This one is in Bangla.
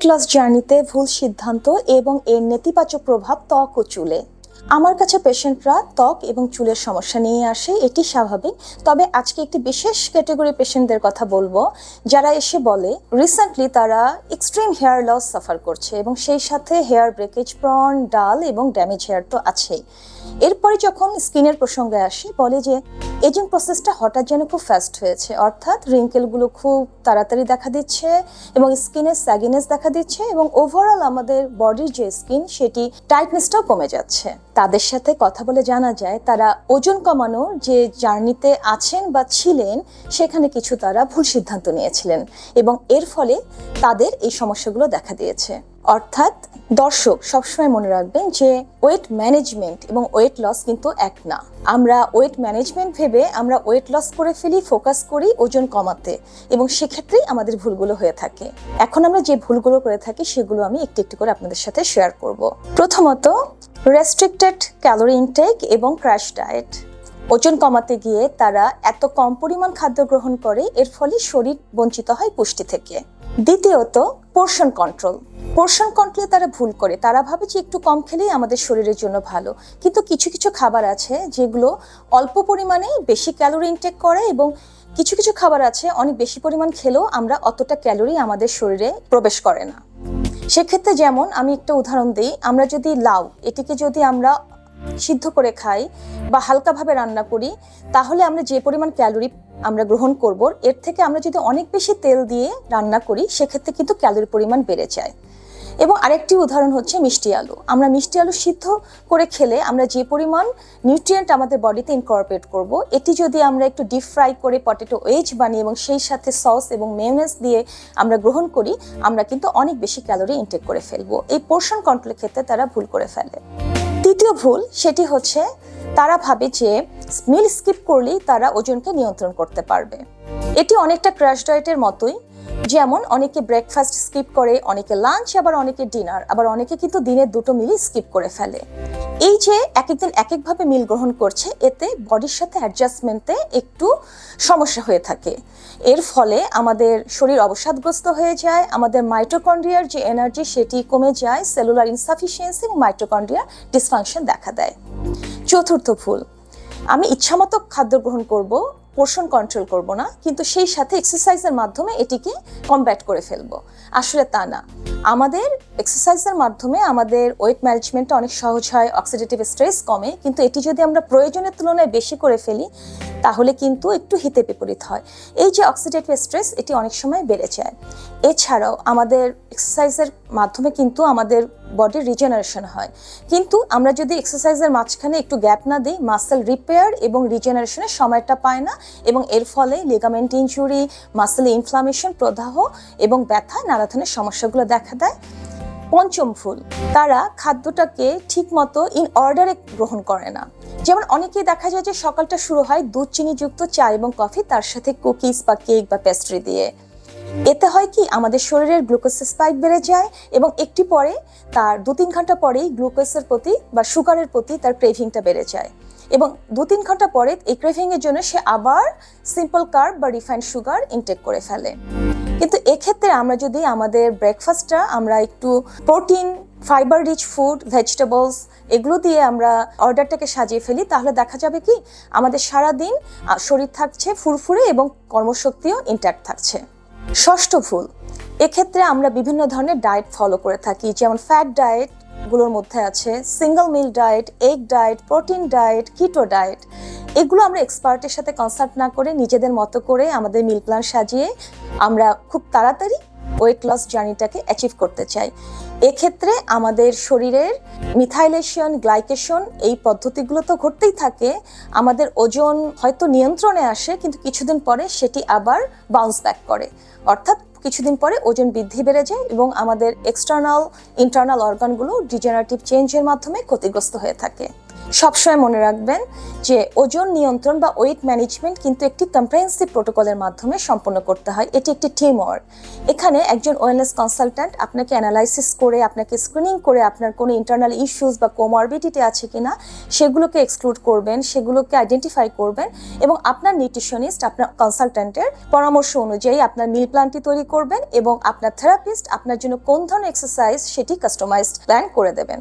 ওয়েট লস জার্নিতে ভুল সিদ্ধান্ত এবং এর নেতিবাচক প্রভাব ত্বক ও চুলে। আমার কাছে পেশেন্টরা ত্বক এবং চুলের সমস্যা নিয়ে আসে, এটি স্বাভাবিক। তবে আজকে একটি বিশেষ ক্যাটাগরি পেশেন্টদের কথা বলবো, যারা এসে বলে রিসেন্টলি তারা এক্সট্রিম হেয়ার লস সাফার করছে এবং সেই সাথে হেয়ার ব্রেকেজ, প্রন, ডাল এবং ড্যামেজ হেয়ার তো আছেই। এরপরে যখন স্কিনের প্রসঙ্গে আসি, বলে যে এজিং প্রসেসটা হঠাৎ যেন খুব ফাস্ট হয়েছে, অর্থাৎ রিঙ্কেলগুলো খুব তাড়াতাড়ি দেখা দিচ্ছে এবং স্কিনের স্যাগিনেস দেখা দিচ্ছে এবং ওভারঅল আমাদের বডির যে স্কিন সেটি টাইটনেসটাও কমে যাচ্ছে। তাদের সাথে কথা বলে জানা যায় তারা ওজন কমানোর যে জার্নিতে আছেন বা ছিলেন সেখানে কিছু তারা ভুল সিদ্ধান্ত নিয়েছিলেন এবং এর ফলে তাদের এই সমস্যাগুলো দেখা দিয়েছে। অর্থাৎ দর্শক সবসময় মনে রাখবেন যে ওয়েট ম্যানেজমেন্ট এবং ওয়েট লস কিন্তু এক না। আমরা ওয়েট ম্যানেজমেন্ট ভেবে আমরা ওয়েট লস করে ফেলি, ফোকাস করি ওজন কমাতে এবং সেক্ষেত্রেই আমাদের ভুলগুলো হয়ে থাকে। এখন আমরা যে ভুলগুলো করে থাকি সেগুলো আমি একটু একটু করে আপনাদের সাথে শেয়ার করব। প্রথমত, রেস্ট্রিক্টেড ক্যালোরি ইনটেক এবং ক্র্যাশ ডায়েট। ওজন কমাতে গিয়ে তারা এত কম পরিমাণ খাদ্য গ্রহণ করে, এর ফলে শরীর বঞ্চিত হয় পুষ্টি থেকে। দ্বিতীয়ত, পোর্শন কন্ট্রোল। পোর্শন কন্ট্রোলে তারা ভুল করে, তারা ভাবে যে একটু কম খেলেই আমাদের শরীরের জন্য ভালো, কিন্তু কিছু কিছু খাবার আছে যেগুলো অল্প পরিমাণে বেশি ক্যালোরি ইনটেক করে এবং কিছু কিছু খাবার আছে অনেক বেশি পরিমাণ খেলেও আমরা অতটা ক্যালোরি আমাদের শরীরে প্রবেশ করে না। সেক্ষেত্রে যেমন আমি একটা উদাহরণ দিই, আমরা যদি লাউ এটিকে যদি আমরা সিদ্ধ করে খাই বা হালকাভাবে রান্না করি, তাহলে আমরা যে পরিমাণ ক্যালোরি আমরা গ্রহণ করব, এর থেকে আমরা যদি অনেক বেশি তেল দিয়ে রান্না করি সেক্ষেত্রে কিন্তু ক্যালোরির পরিমাণ বেড়ে যায়। এবং আরেকটি উদাহরণ হচ্ছে মিষ্টি আলু। আমরা মিষ্টি আলু সিদ্ধ করে খেলে আমরা যে পরিমাণ নিউট্রিয়েন্ট আমাদের বডিতে ইনকর্পোরেট করব, এটি যদি আমরা একটু ডিপ ফ্রাই করে পটেটো ওয়েজ বানিয়ে এবং সেই সাথে সস এবং মেয়োনেজ দিয়ে আমরা গ্রহণ করি, আমরা কিন্তু অনেক বেশি ক্যালোরি ইনটেক করে ফেলবো। এই পোর্শন কন্ট্রোলের ক্ষেত্রে তারা ভুল করে ফেলে। তৃতীয় ভুল, সেটি হচ্ছে তারা ভাবে যে মিল স্কিপ করলেই তারা ওজনকে নিয়ন্ত্রণ করতে পারবে। এটি অনেকটা ক্র্যাশ ডায়েটের মতোই। যেমন অনেকে ব্রেকফাস্ট স্কিপ করে, অনেকে লাঞ্চ, আবার অনেকে ডিনার, আবার অনেকে কিন্তু দিনের দুটো মিলই স্কিপ করে ফেলে। এই যে এক একদিন এক একভাবে মিল গ্রহণ করছে, এতে বডির সাথে অ্যাডজাস্টমেন্টে একটু সমস্যা হয়ে থাকে। এর ফলে আমাদের শরীর অবসাদগ্রস্ত হয়ে যায়, আমাদের মাইটোকন্ড্রিয়ার যে এনার্জি সেটি কমে যায়, সেলুলার ইনসাফিসিয়েন্সি এবং মাইটোকন্ড্রিয়ার ডিসফাংশন দেখা দেয়। চতুর্থ ভুল, আমি ইচ্ছামতো খাদ্য গ্রহণ করব, পোর্শন কন্ট্রোল করব না, কিন্তু সেই সাথে এক্সারসাইজের মাধ্যমে এটিকে কমব্যাট করে ফেলবো। আসলে তা না। আমাদের এক্সারসাইজের মাধ্যমে আমাদের ওয়েট ম্যানেজমেন্টটা অনেক সহজ হয়, অক্সিডেটিভ স্ট্রেস কমে, কিন্তু এটি যদি আমরা প্রয়োজনের তুলনায় বেশি করে ফেলি তাহলে কিন্তু একটু হিতে বিপরীত হয়। এই যে অক্সিডেটিভ স্ট্রেস, এটি অনেক সময় বেড়ে যায়। এছাড়াও আমাদের এক্সারসাইজের মাধ্যমে কিন্তু আমাদের বডির রিজেনারেশন হয়, কিন্তু আমরা যদি এক্সারসাইজের মাঝখানে একটু গ্যাপ না দিই, মাসেল রিপেয়ার এবং রিজেনারেশনের সময়টা পায় না এবং এর ফলে লিগামেন্ট ইনজুরি, মাসেল ইনফ্লামেশন, প্রদাহ এবং ব্যথা, নানা ধরনের সমস্যাগুলো দেখা দেয়। পঞ্চম ভুল, তারা খাদ্যটাকে ঠিক মতো ইন অর্ডারে গ্রহণ করে না। যেমন অনেকেই দেখা যায় যে সকালটা শুরু হয় দুধ চিনিযুক্ত চা এবং কফি, তার সাথে কুকিজ বা কেক বা পেস্ট্রি দিয়ে। এতে হয় কি, আমাদের শরীরের গ্লুকোজের স্পাইক বেড়ে যায় এবং একটি পরে তার 2-3 ঘন্টা পরেই গ্লুকোজের প্রতি বা সুগারের প্রতি তার ক্রেভিংটা বেড়ে যায় এবং 2-3 ঘন্টা পরে এই ক্রেভিংয়ের জন্য সে আবার সিম্পল কার্ব বা রিফাইন্ড সুগার ইনটেক করে ফেলে। কিন্তু এক্ষেত্রে আমরা যদি আমাদের ব্রেকফাস্টটা আমরা একটু protein, fibre rich food, vegetables এগুলো দিয়ে আমরা অর্ডারটাকে সাজিয়ে ফেলি, তাহলে দেখা যাবে কি আমাদের সারাদিন শরীর থাকছে ফুরফুরে এবং কর্মশক্তিও ইনট্যাক্ট থাকছে। ষষ্ঠ ভুল, এক্ষেত্রে আমরা বিভিন্ন ধরনের ডায়েট ফলো করে থাকি, যেমন ফ্যাট ডায়েট গুলোর মধ্যে আছে single meal diet, egg diet, protein diet, keto diet. এগুলো আমরা এক্সপার্টের সাথে কনসাল্ট না করে নিজেদের মতো করে আমাদের মিল প্ল্যান সাজিয়ে আমরা খুব তাড়াতাড়ি ওয়েট লস জার্নিটাকে অ্যাচিভ করতে চাই। এক্ষেত্রে আমাদের শরীরের মিথাইলেশন, গ্লাইকেশন এই পদ্ধতিগুলো তো ঘটতেই থাকে। আমাদের ওজন হয়তো নিয়ন্ত্রণে আসে, কিন্তু কিছুদিন পরে সেটি আবার বাউন্স ব্যাক করে, অর্থাৎ কিছুদিন পরে ওজন বৃদ্ধি বেড়ে যায় এবং আমাদের এক্সটার্নাল ইন্টারনাল অর্গানগুলো ডিজেনারেটিভ চেঞ্জের মাধ্যমে ক্ষতিগ্রস্ত হয়ে থাকে। সবসময় মনে রাখবেন যে ওজন নিয়ন্ত্রণ বা ওয়েট ম্যানেজমেন্ট কিন্তু একটি কম্প্রিহেনসিভ প্রোটোকলের মাধ্যমে সম্পন্ন করতে হয়। এটি একটি টিম ওয়ার্ক। এখানে একজন ওয়েলনেস কনসালট্যান্ট আপনাকে অ্যানালাইসিস করে, আপনাকে স্ক্রিনিং করে আপনার কোনো ইন্টারনাল ইস্যুস বা কোমরবিডিটি আছে কিনা সেগুলোকে এক্সক্লুড করবেন, সেগুলোকে আইডেন্টিফাই করবেন এবং আপনার নিউট্রিশনিস্ট, আপনার কনসালট্যান্টের পরামর্শ অনুযায়ী আপনার মিল প্ল্যানটি তৈরি করবেন এবং আপনার থেরাপিস্ট আপনার জন্য কোন ধরনের এক্সারসাইজ সেটি কাস্টমাইজড প্ল্যান করে দেবেন।